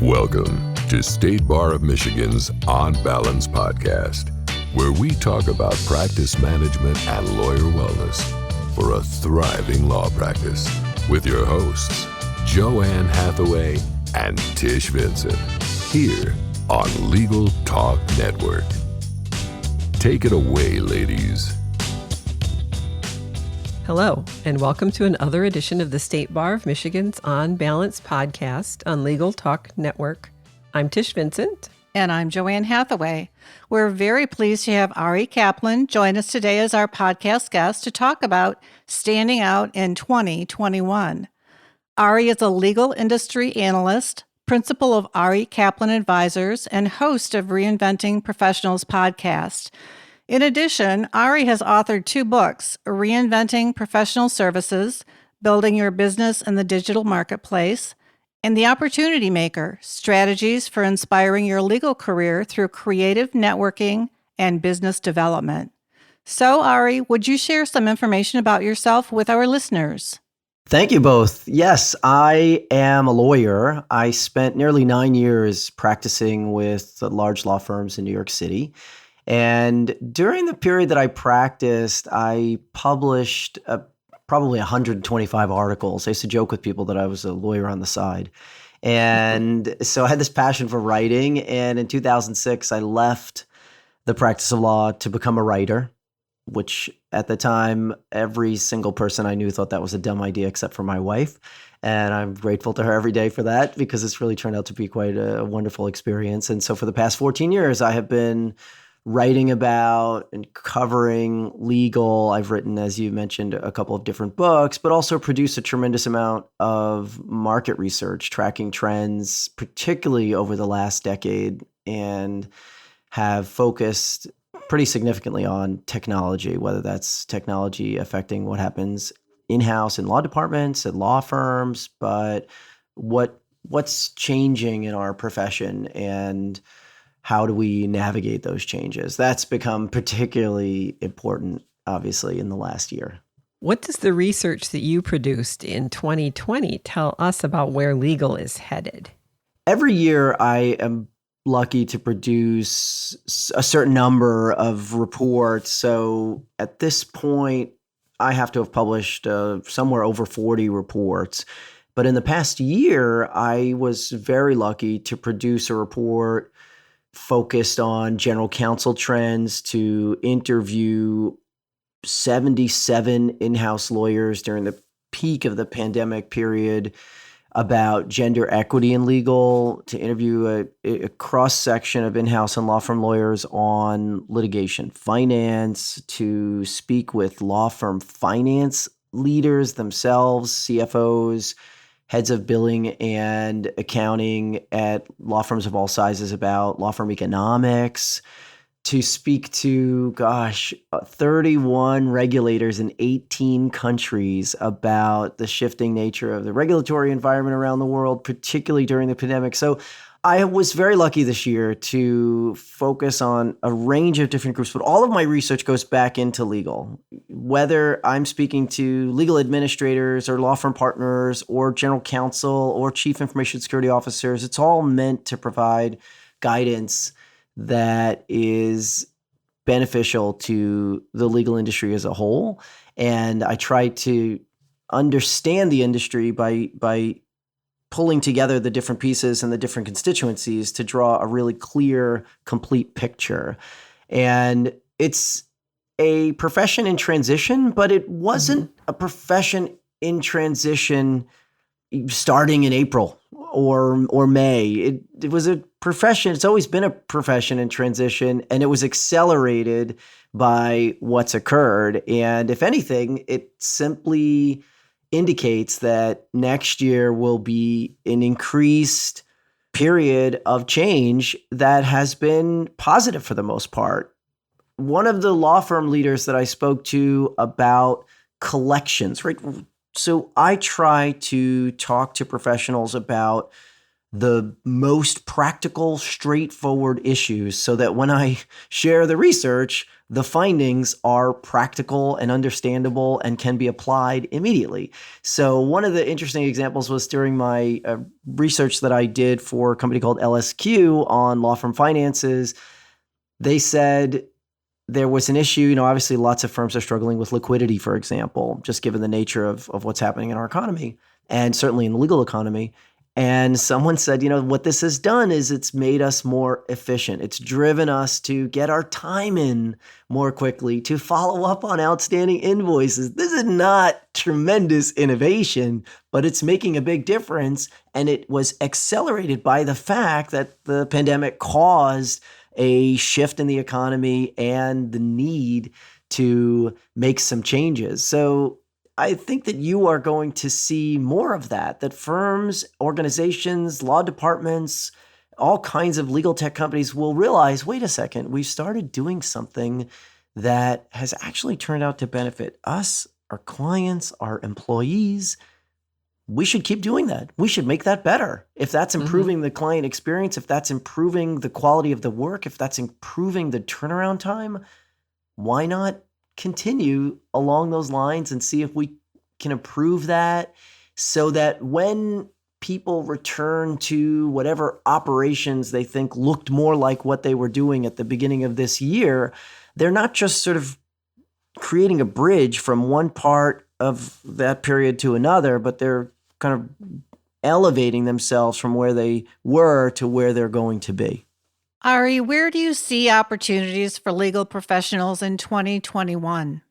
Welcome to State Bar of Michigan's On Balance podcast, where we talk about practice management and lawyer wellness for a thriving law practice with your hosts, JoAnn Hathaway and Tish Vincent, here on Legal Talk Network. Take it away, ladies. Hello, and welcome to another edition of the State Bar of Michigan's On Balance podcast on Legal Talk Network. I'm Tish Vincent. And I'm JoAnn Hathaway. We're very pleased to have Ari Kaplan join us today as our podcast guest to talk about standing out in 2021. Ari is a legal industry analyst, principal of Ari Kaplan Advisors, and host of Reinventing Professionals podcast. In addition, Ari has authored 2 books, Reinventing Professional Services, Building Your Business in the Digital Marketplace, and The Opportunity Maker, Strategies for Inspiring Your Legal Career Through Creative Networking and Business Development. So, Ari, would you share some information about yourself with our listeners? Thank you both. Yes, I am a lawyer. I spent nearly 9 years practicing with large law firms in New York City. And during the period that I practiced, I published probably 125 articles. I used to joke with people that I was a lawyer on the side. And so I had this passion for writing. And in 2006, I left the practice of law to become a writer, which at the time, every single person I knew thought that was a dumb idea except for my wife. And I'm grateful to her every day for that because it's really turned out to be quite a wonderful experience. And so for the past 14 years, I have been writing about and covering legal. I've written, as you mentioned, a couple of different books, but also produced a tremendous amount of market research, tracking trends, particularly over the last decade, and have focused pretty significantly on technology, whether that's technology affecting what happens in-house in law departments, at law firms, but what's changing in our profession and how do we navigate those changes? That's become particularly important, obviously, in the last year. What does the research that you produced in 2020 tell us about where legal is headed? Every year, I am lucky to produce a certain number of reports. So at this point, I have to have published somewhere over 40 reports. But in the past year, I was very lucky to produce a report focused on general counsel trends, to interview 77 in-house lawyers during the peak of the pandemic period about gender equity in legal, to interview a cross-section of in-house and law firm lawyers on litigation finance, to speak with law firm finance leaders themselves, CFOs, heads of billing and accounting at law firms of all sizes about law firm economics, to speak to, 31 regulators in 18 countries about the shifting nature of the regulatory environment around the world, particularly during the pandemic. So I was very lucky this year to focus on a range of different groups, but all of my research goes back into legal. Whether I'm speaking to legal administrators or law firm partners or general counsel or chief information security officers, it's all meant to provide guidance that is beneficial to the legal industry as a whole. And I try to understand the industry by pulling together the different pieces and the different constituencies to draw a really clear, complete picture. And it's a profession in transition, but it wasn't a profession in transition starting in April or May. It was a profession. It's always been a profession in transition, and it was accelerated by what's occurred. And if anything, it simply indicates that next year will be an increased period of change that has been positive for the most part. One of the law firm leaders that I spoke to about collections, right? So I try to talk to professionals about the most practical, straightforward issues so that when I share the research, the findings are practical and understandable and can be applied immediately. So one of the interesting examples was during my research that I did for a company called LSQ on law firm finances. They said there was an issue, obviously lots of firms are struggling with liquidity, for example, just given the nature of what's happening in our economy and certainly in the legal economy. And someone said, what this has done is it's made us more efficient. It's driven us to get our time in more quickly, to follow up on outstanding invoices. This is not tremendous innovation, but it's making a big difference. And it was accelerated by the fact that the pandemic caused a shift in the economy and the need to make some changes. So I think that you are going to see more of that firms, organizations, law departments, all kinds of legal tech companies will realize, wait a second, we've started doing something that has actually turned out to benefit us, our clients, our employees. We should keep doing that. We should make that better. If that's improving the client experience, if that's improving the quality of the work, if that's improving the turnaround time, why not continue along those lines and see if we can improve that so that when people return to whatever operations they think looked more like what they were doing at the beginning of this year, they're not just sort of creating a bridge from one part of that period to another, but they're kind of elevating themselves from where they were to where they're going to be. Ari, where do you see opportunities for legal professionals in 2021?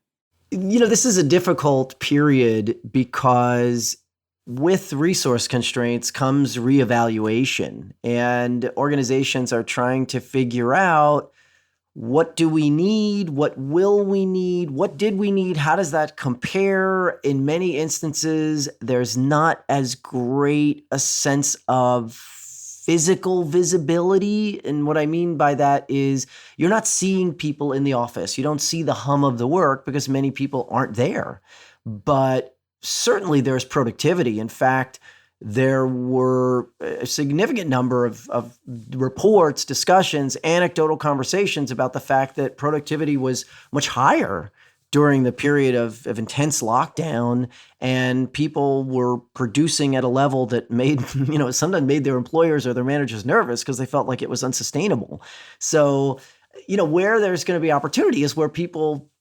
This is a difficult period because with resource constraints comes reevaluation, and organizations are trying to figure out, what do we need? What will we need? What did we need? How does that compare? In many instances, there's not as great a sense of physical visibility. And what I mean by that is you're not seeing people in the office. You don't see the hum of the work because many people aren't there. But certainly there's productivity. In fact, there were a significant number of reports, discussions, anecdotal conversations about the fact that productivity was much higher during the period of intense lockdown, and people were producing at a level that made, sometimes made their employers or their managers nervous because they felt like it was unsustainable. So, where there's going to be opportunity is where people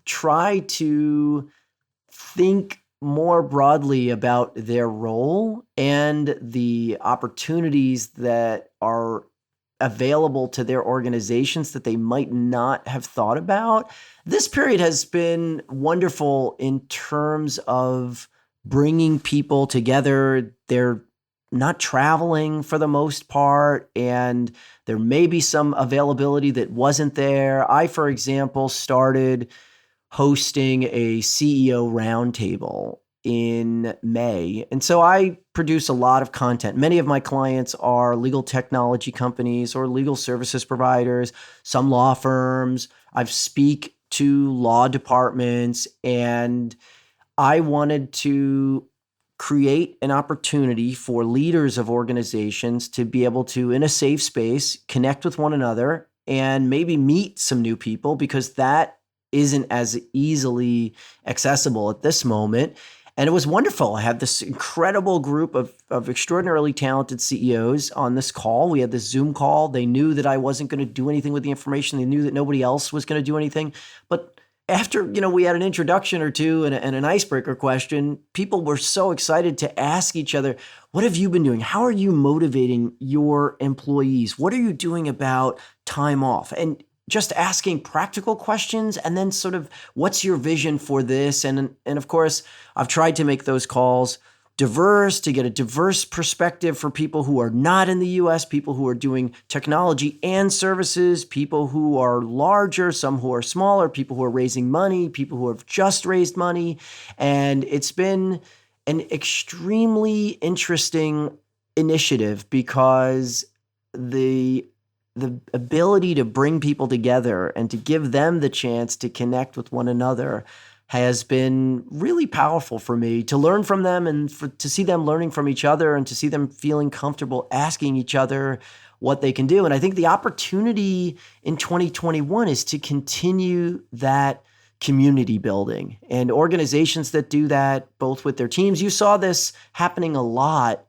try to think more broadly about their role and the opportunities that are available to their organizations that they might not have thought about. This period has been wonderful in terms of bringing people together. They're not traveling for the most part, and there may be some availability that wasn't there. I, for example, started hosting a CEO roundtable in May. And so I produce a lot of content. Many of my clients are legal technology companies or legal services providers, some law firms. I speak to law departments, and I wanted to create an opportunity for leaders of organizations to be able to, in a safe space, connect with one another and maybe meet some new people, because that isn't as easily accessible at this moment. And it was wonderful. I had this incredible group of extraordinarily talented CEOs on this call. We had this Zoom call. They knew that I wasn't going to do anything with the information. They knew that nobody else was going to do anything. But after, we had an introduction or two and an icebreaker question, people were so excited to ask each other, what have you been doing? How are you motivating your employees? What are you doing about time off? And just asking practical questions, and then sort of, what's your vision for this? And of course, I've tried to make those calls diverse, to get a diverse perspective for people who are not in the US, people who are doing technology and services, people who are larger, some who are smaller, people who are raising money, people who have just raised money. And it's been an extremely interesting initiative because the ability to bring people together and to give them the chance to connect with one another has been really powerful for me, to learn from them and to see them learning from each other and to see them feeling comfortable asking each other, what they can do. And I think the opportunity in 2021 is to continue that community building and organizations that do that both with their teams. You saw this happening a lot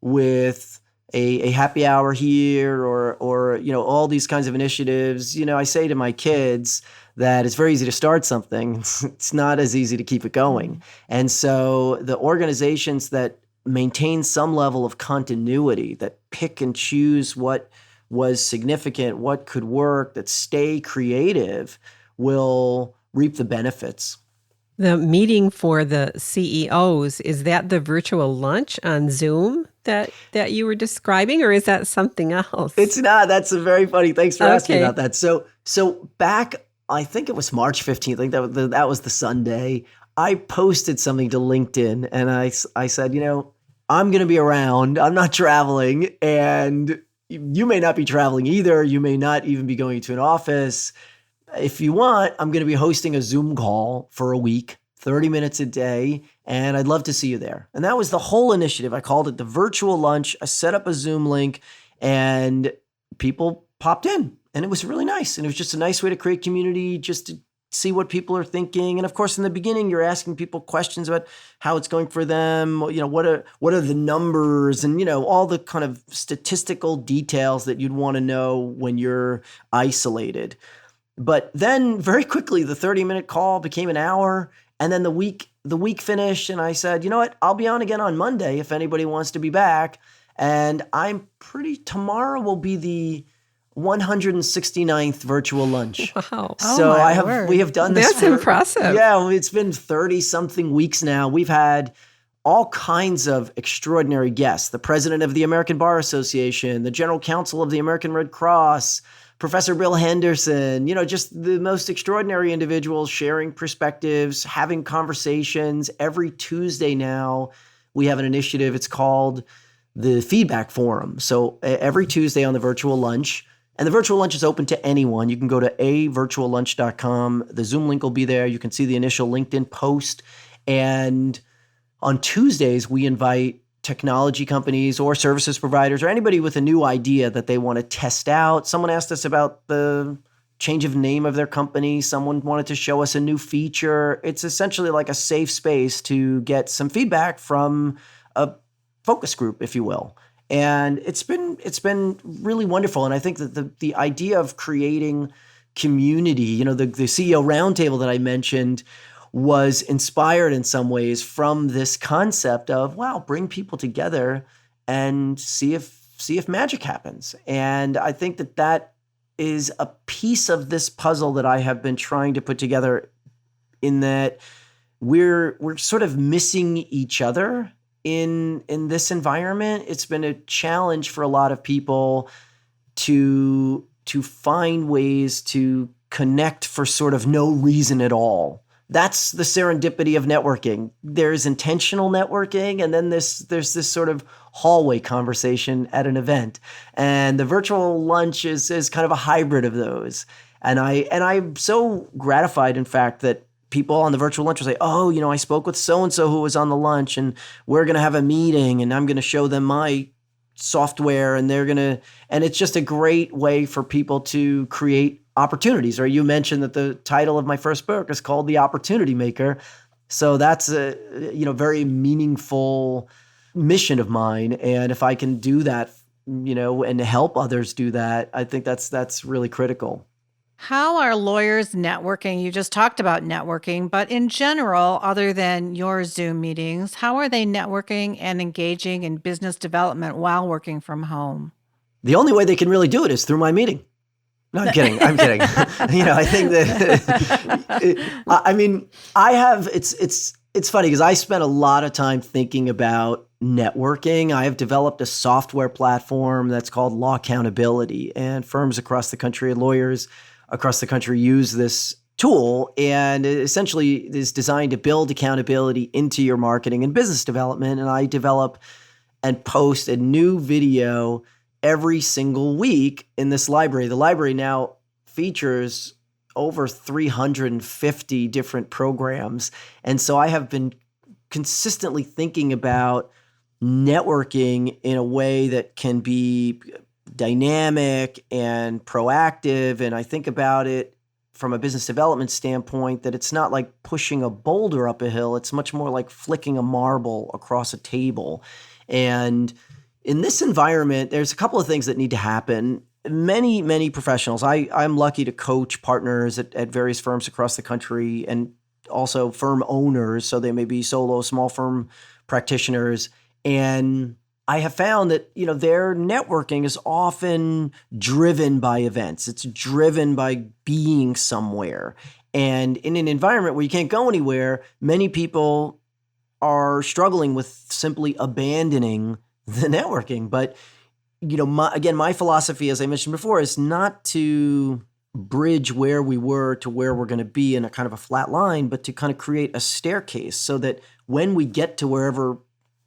with a happy hour here or all these kinds of initiatives. I say to my kids that it's very easy to start something. It's not as easy to keep it going. And so the organizations that maintain some level of continuity, that pick and choose what was significant, what could work, that stay creative, will reap the benefits. The meeting for the CEOs, is that the virtual lunch on Zoom that you were describing, or is that something else? It's not. That's a very funny. Thanks for asking about that. So back, I think it was March 15th. I think that was the Sunday. I posted something to LinkedIn and I said, I'm going to be around. I'm not traveling, and you may not be traveling either. You may not even be going to an office. If you want, I'm going to be hosting a Zoom call for a week, 30 minutes a day, and I'd love to see you there. And that was the whole initiative. I called it the virtual lunch. I set up a Zoom link and people popped in, and it was really nice. And it was just a nice way to create community, just to see what people are thinking. And of course, in the beginning, you're asking people questions about how it's going for them. What are the numbers and, all the kind of statistical details that you'd want to know when you're isolated. But then very quickly, the 30-minute call became an hour, and then the week finished, and I said, you know what, I'll be on again on Monday if anybody wants to be back. And tomorrow will be the 169th virtual lunch. Wow. So we have done this. That's impressive. Yeah, it's been 30-something weeks now. We've had all kinds of extraordinary guests. The president of the American Bar Association, the general counsel of the American Red Cross, Professor Bill Henderson, just the most extraordinary individuals sharing perspectives, having conversations. Every Tuesday now, we have an initiative. It's called the Feedback Forum. So every Tuesday on the virtual lunch, and the virtual lunch is open to anyone. You can go to avirtuallunch.com. The Zoom link will be there. You can see the initial LinkedIn post. And on Tuesdays, we invite technology companies or services providers or anybody with a new idea that they want to test out. Someone asked us about the change of name of their company. Someone wanted to show us a new feature. It's essentially like a safe space to get some feedback from a focus group, if you will. And it's been really wonderful. And I think that the idea of creating community, the CEO roundtable that I mentioned was inspired in some ways from this concept of, wow, bring people together and see if magic happens. And I think that is a piece of this puzzle that I have been trying to put together, in that we're sort of missing each other in this environment. It's been a challenge for a lot of people to find ways to connect for sort of no reason at all. That's the serendipity of networking. There's intentional networking, and then there's this sort of hallway conversation at an event. And the virtual lunch is kind of a hybrid of those. And I'm so gratified, in fact, that people on the virtual lunch will say, oh, I spoke with so-and-so who was on the lunch, and we're going to have a meeting, and I'm going to show them my software, and and it's just a great way for people to create opportunities. Or you mentioned that the title of my first book is called The Opportunity Maker. So that's a very meaningful mission of mine. And if I can do that, and help others do that, I think that's really critical. How are lawyers networking? You just talked about networking, but in general, other than your Zoom meetings, how are they networking and engaging in business development while working from home? The only way they can really do it is through my meeting. No, I'm kidding. I think that, it's funny because I spent a lot of time thinking about networking. I have developed a software platform that's called Law Accountability, and firms across the country, lawyers across the country use this tool, and it essentially is designed to build accountability into your marketing and business development. And I develop and post a new video every single week in this library. The library now features over 350 different programs. And so I have been consistently thinking about networking in a way that can be dynamic and proactive. And I think about it from a business development standpoint that it's not like pushing a boulder up a hill. It's much more like flicking a marble across a table. And in this environment, there's a couple of things that need to happen. Many professionals, I'm lucky to coach partners at various firms across the country and also firm owners. So they may be solo, small firm practitioners. And I have found that, their networking is often driven by events. It's driven by being somewhere. And in an environment where you can't go anywhere, many people are struggling with simply abandoning the networking. But, my philosophy, as I mentioned before, is not to bridge where we were to where we're going to be in a kind of a flat line, but to kind of create a staircase so that when we get to wherever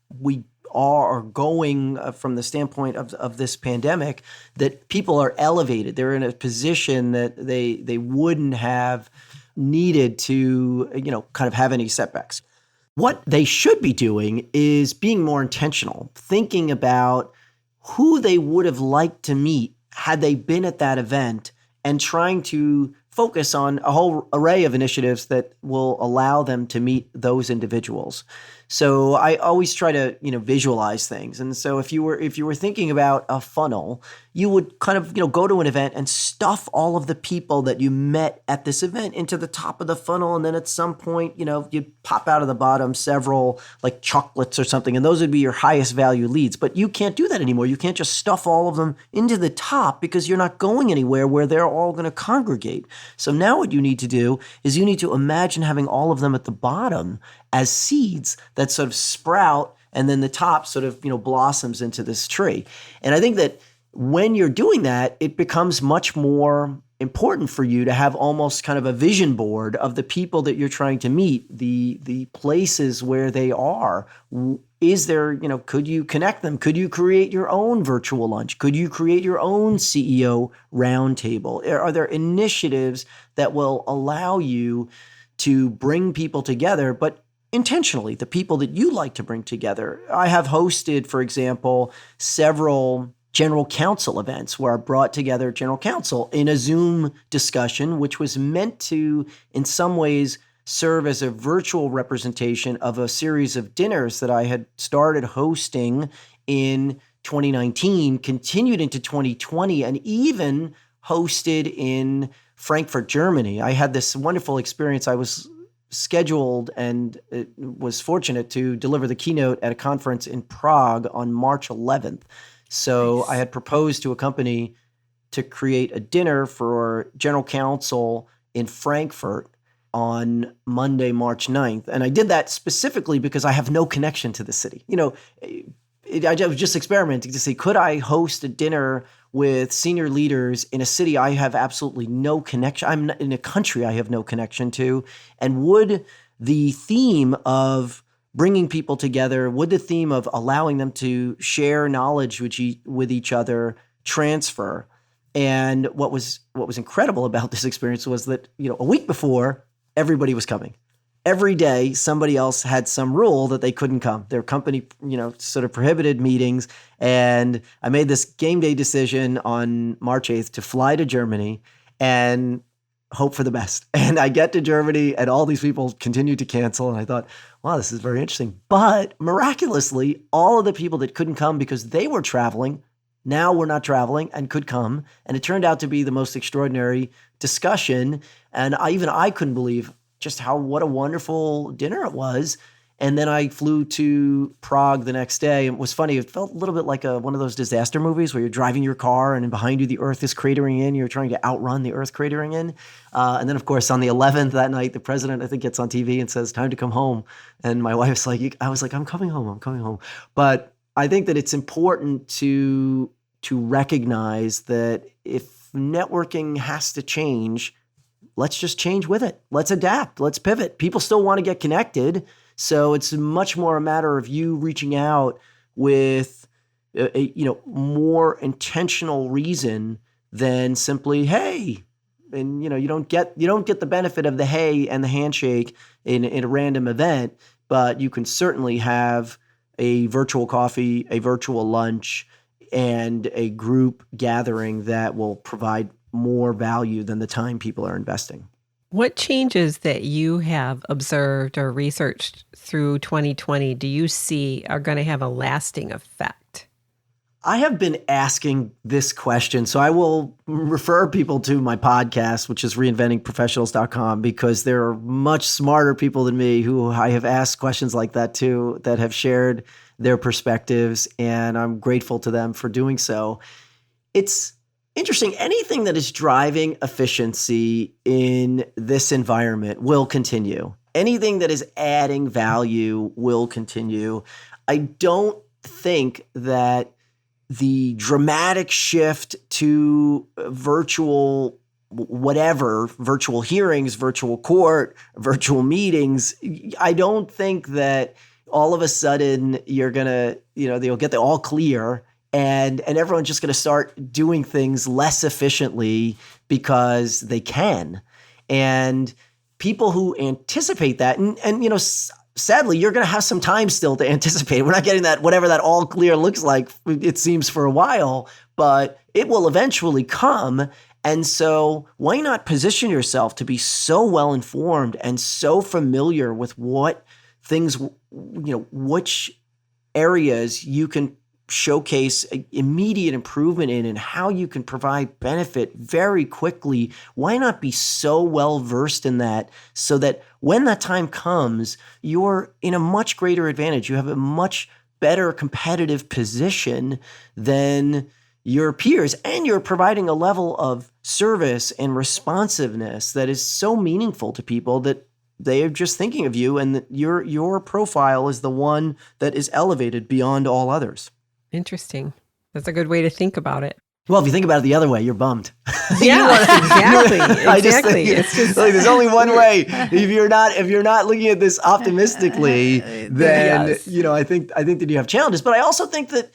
we are going from the standpoint of this pandemic, that people are elevated. They're in a position that they wouldn't have needed to, kind of have any setbacks. What they should be doing is being more intentional, thinking about who they would have liked to meet had they been at that event, and trying to focus on a whole array of initiatives that will allow them to meet those individuals. So I always try to, visualize things. And so if you were thinking about a funnel, you would kind of, go to an event and stuff all of the people that you met at this event into the top of the funnel. And then at some point, you pop out of the bottom several like chocolates or something, and those would be your highest value leads. But you can't do that anymore. You can't just stuff all of them into the top because you're not going anywhere where they're all going to congregate. So now what you need to do is you need to imagine having all of them at the bottom as seeds that sort of sprout, and then the top sort of, blossoms into this tree. And I think that when you're doing that, it becomes much more important for you to have almost kind of a vision board of the people that you're trying to meet, the places where they are. Is there, could you connect them? Could you create your own virtual lunch? Could you create your own CEO roundtable? Are there initiatives that will allow you to bring people together, but intentionally, the people that you like to bring together? I have hosted, for example, several general counsel events where I brought together general counsel in a Zoom discussion, which was meant to, in some ways, serve as a virtual representation of a series of dinners that I had started hosting in 2019, continued into 2020, and even hosted in Frankfurt, Germany. I had this wonderful experience. I was scheduled and was fortunate to deliver the keynote at a conference in Prague on March 11th. So nice. I had proposed to a company to create a dinner for general counsel in Frankfurt on Monday, March 9th. And I did that specifically because I have no connection to the city. I was just experimenting to see, could I host a dinner with senior leaders in a city I have absolutely no connection. I'm in a country I have no connection to. And would the theme of bringing people together, would the theme of allowing them to share knowledge with each other transfer? And what was incredible about this experience was that, a week before, everybody was coming. Every day, somebody else had some rule that they couldn't come. Their company, sort of prohibited meetings. And I made this game day decision on March 8th to fly to Germany and hope for the best. And I get to Germany and all these people continue to cancel. And I thought, wow, this is very interesting. But miraculously, all of the people that couldn't come because they were traveling now were not traveling and could come. And it turned out to be the most extraordinary discussion. And I couldn't believe just what a wonderful dinner it was. And then I flew to Prague the next day. And it was funny. It felt a little bit like one of those disaster movies where you're driving your car and behind you, the earth is cratering in. You're trying to outrun the earth cratering in. And then, of course, on the 11th that night, the president, I think, gets on TV and says, time to come home. And my wife's like, I was like, I'm coming home. But I think that it's important to recognize that if networking has to change, let's just change with it. Let's adapt. Let's pivot. People still want to get connected. So it's much more a matter of you reaching out with a more intentional reason than simply, hey, and you don't get the benefit of the hey and the handshake in a random event, but you can certainly have a virtual coffee, a virtual lunch and a group gathering that will provide more value than the time people are investing. What changes that you have observed or researched through 2020 do you see are going to have a lasting effect? I have been asking this question, so I will refer people to my podcast, which is reinventingprofessionals.com, because there are much smarter people than me who I have asked questions like that too, that have shared their perspectives, and I'm grateful to them for doing so. It's interesting. Anything that is driving efficiency in this environment will continue. Anything that is adding value will continue. I don't think that the dramatic shift to virtual hearings, virtual court, virtual meetings, I don't think that all of a sudden you're going to, they'll get the all clear and everyone's just going to start doing things less efficiently because they can. And people who anticipate that, and sadly, you're going to have some time still to anticipate. We're not getting that, whatever that all clear looks like, it seems, for a while, but it will eventually come. And so why not position yourself to be so well informed and so familiar with what things, which areas you can showcase immediate improvement in and how you can provide benefit very quickly. Why not be so well versed in that so that when that time comes, you're in a much greater advantage. You have a much better competitive position than your peers, and you're providing a level of service and responsiveness that is so meaningful to people that they are just thinking of you, and that your profile is the one that is elevated beyond all others. Interesting. That's a good way to think about it. Well, if you think about it the other way, you're bummed. Yeah, exactly. It's just like, there's only one way. If you're not looking at this optimistically, then yes. I think that you have challenges. But I also think that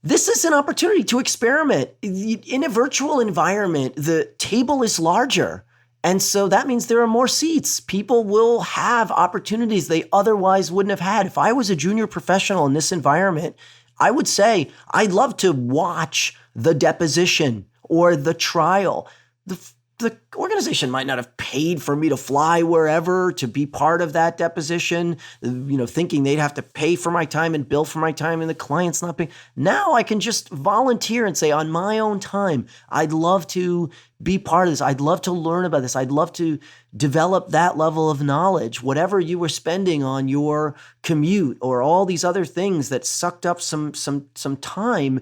this is an opportunity to experiment in a virtual environment. The table is larger. And so that means there are more seats. People will have opportunities they otherwise wouldn't have had. If I was a junior professional in this environment, I would say I'd love to watch the deposition or the trial. The organization might not have paid for me to fly wherever to be part of that deposition, thinking they'd have to pay for my time and bill for my time, and the client's not paying. Now I can just volunteer and say, on my own time, I'd love to be part of this. I'd love to learn about this. I'd love to develop that level of knowledge, whatever you were spending on your commute or all these other things that sucked up some time.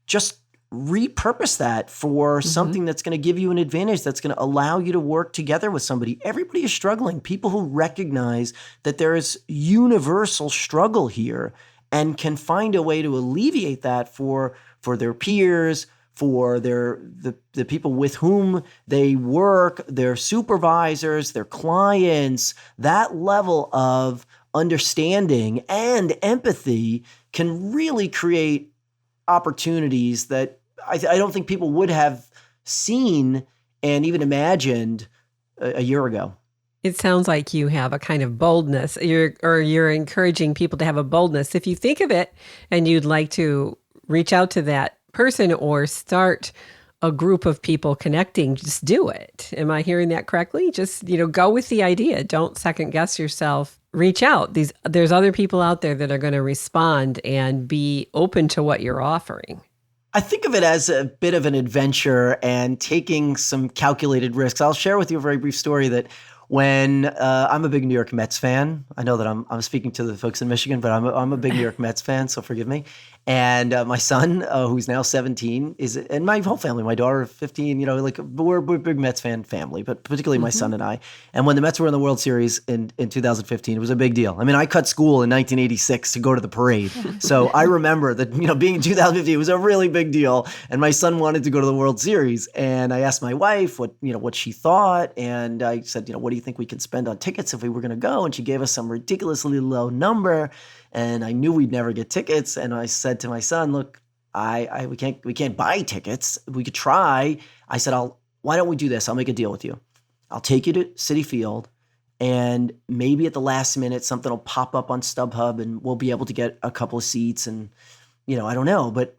Just repurpose that for something that's going to give you an advantage, that's going to allow you to work together with somebody. Everybody is struggling. People who recognize that there is universal struggle here and can find a way to alleviate that for their peers, for the people with whom they work, their supervisors, their clients. That level of understanding and empathy can really create opportunities that I don't think people would have seen and even imagined a year ago. It sounds like you have a kind of boldness. You're encouraging people to have a boldness. If you think of it and you'd like to reach out to that person or start a group of people connecting, just do it. Am I hearing that correctly? Just, go with the idea. Don't second guess yourself. Reach out. There's other people out there that are going to respond and be open to what you're offering. I think of it as a bit of an adventure and taking some calculated risks. I'll share with you a very brief story that when I'm a big New York Mets fan. I know that I'm speaking to the folks in Michigan, but I'm a big New York Mets fan, so forgive me. And my son, who's now 17, and my whole family, my daughter, 15, we're a big Mets family, but particularly my son and I. And when the Mets were in the World Series in 2015, it was a big deal. I mean, I cut school in 1986 to go to the parade. So I remember that, being in 2015, it was a really big deal. And my son wanted to go to the World Series. And I asked my wife what she thought. And I said, what do you think we can spend on tickets if we were going to go? And she gave us some ridiculously low number. And I knew we'd never get tickets. And I said to my son, look, we can't buy tickets. We could try. I said, why don't we do this? I'll make a deal with you. I'll take you to Citi Field, and maybe at the last minute, something will pop up on StubHub and we'll be able to get a couple of seats. And, I don't know, but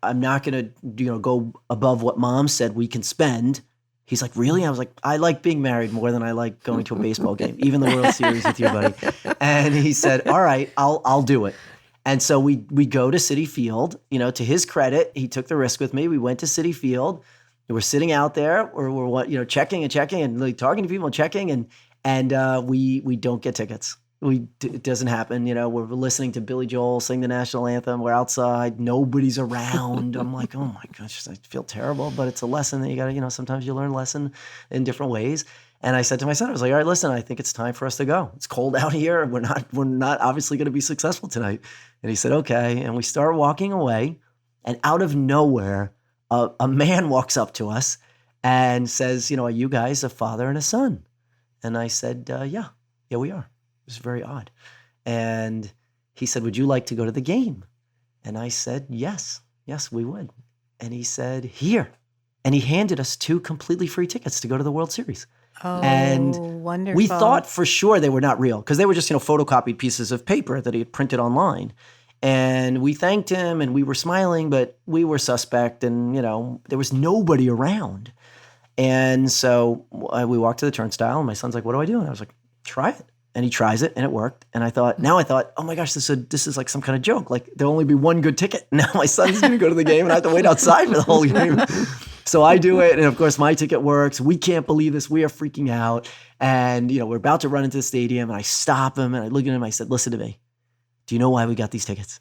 I'm not going to, go above what mom said we can spend. He's like, really? I was like, I like being married more than I like going to a baseball game, even the World Series with you, buddy. And he said, all right, I'll do it. And so we go to Citi Field. To his credit, he took the risk with me. We went to Citi Field. We're sitting out there. We're checking and like talking to people and checking, and we don't get tickets. It doesn't happen. We're listening to Billy Joel sing the national anthem. We're outside. Nobody's around. I'm like, oh my gosh, I feel terrible, but it's a lesson that you got to, sometimes you learn a lesson in different ways. And I said to my son, I was like, all right, listen, I think it's time for us to go. It's cold out here. We're not obviously going to be successful tonight. And he said, okay. And we start walking away, and out of nowhere, a man walks up to us and says, are you guys a father and a son? And I said, yeah, we are. It was very odd. And he said, would you like to go to the game? And I said, yes, we would. And he said, here. And he handed us 2 completely free tickets to go to the World Series. Oh, and wonderful. We thought for sure they were not real because they were just, photocopied pieces of paper that he had printed online. And we thanked him and we were smiling, but we were suspect and, there was nobody around. And so we walked to the turnstile and my son's like, what do I do? And I was like, try it. And he tries it, and it worked. And I thought, oh my gosh, this is like some kind of joke. Like there'll only be 1 good ticket. Now my son's going to go to the game, and I have to wait outside for the whole game. So I do it, and of course my ticket works. We can't believe this. We are freaking out, and we're about to run into the stadium. And I stop him, and I look at him. I said, "Listen to me. Do you know why we got these tickets?"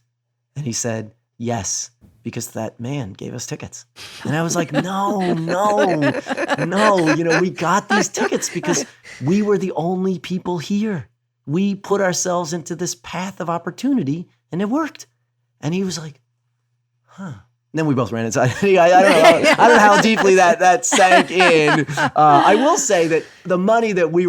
And he said, "Yes, because that man gave us tickets." And I was like, no. We got these tickets because we were the only people here. We put ourselves into this path of opportunity and it worked. And he was like, huh. And then we both ran inside. I don't know how deeply that sank in. I will say that the money that we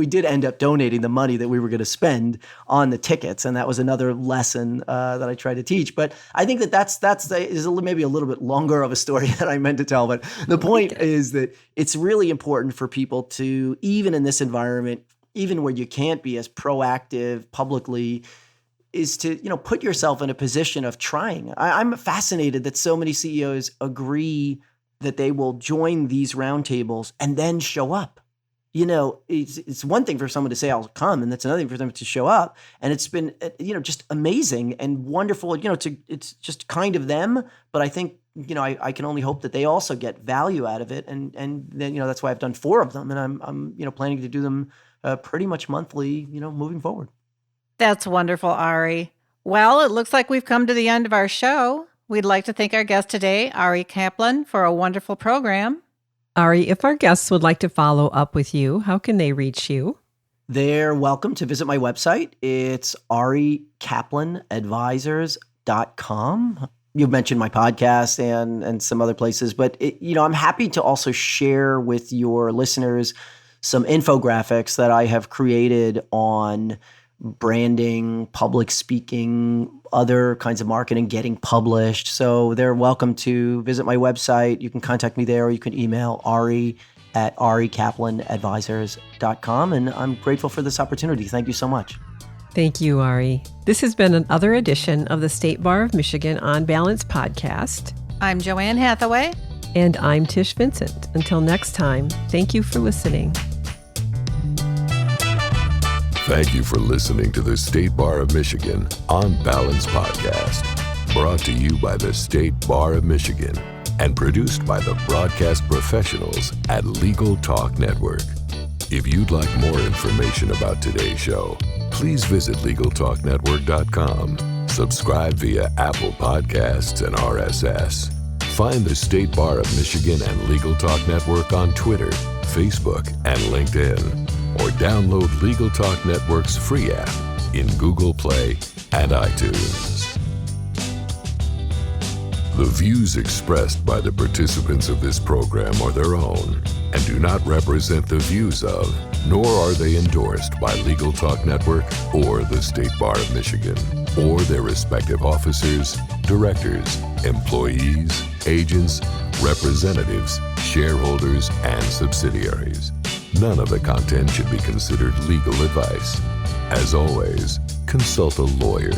did end up donating the money that we were going to spend on the tickets, and that was another lesson that I tried to teach. But I think that's maybe a little bit longer of a story than I meant to tell. But the point is that it's really important for people to, even in this environment, even where you can't be as proactive publicly, is to, put yourself in a position of trying. I'm fascinated that so many CEOs agree that they will join these roundtables and then show up. It's one thing for someone to say, I'll come, and that's another thing for them to show up. And it's been, just amazing and wonderful. It's just kind of them, but I think, I can only hope that they also get value out of it. And then, that's why I've done 4 of them, and I'm planning to do them pretty much monthly, moving forward. That's wonderful, Ari. Well, it looks like we've come to the end of our show. We'd like to thank our guest today, Ari Kaplan, for a wonderful program. Ari, if our guests would like to follow up with you, how can they reach you? They're welcome to visit my website. It's arikaplanadvisors.com. You mentioned my podcast and some other places, but I'm happy to also share with your listeners some infographics that I have created on branding, public speaking, other kinds of marketing, getting published. So they're welcome to visit my website. You can contact me there, or you can email Ari at arikaplanadvisors.com. And I'm grateful for this opportunity. Thank you so much. Thank you, Ari. This has been another edition of the State Bar of Michigan On Balance podcast. I'm JoAnn Hathaway. And I'm Tish Vincent. Until next time, thank you for listening. Thank you for listening to the State Bar of Michigan On Balance podcast, brought to you by the State Bar of Michigan and produced by the broadcast professionals at Legal Talk Network. If you'd like more information about today's show, please visit LegalTalkNetwork.com. Subscribe via Apple Podcasts and RSS. Find the State Bar of Michigan and Legal Talk Network on Twitter, Facebook, and LinkedIn. Or download Legal Talk Network's free app in Google Play and iTunes. The views expressed by the participants of this program are their own and do not represent the views of, nor are they endorsed by Legal Talk Network or the State Bar of Michigan, or their respective officers, directors, employees, agents, representatives, shareholders, and subsidiaries. None of the content should be considered legal advice. As always, consult a lawyer.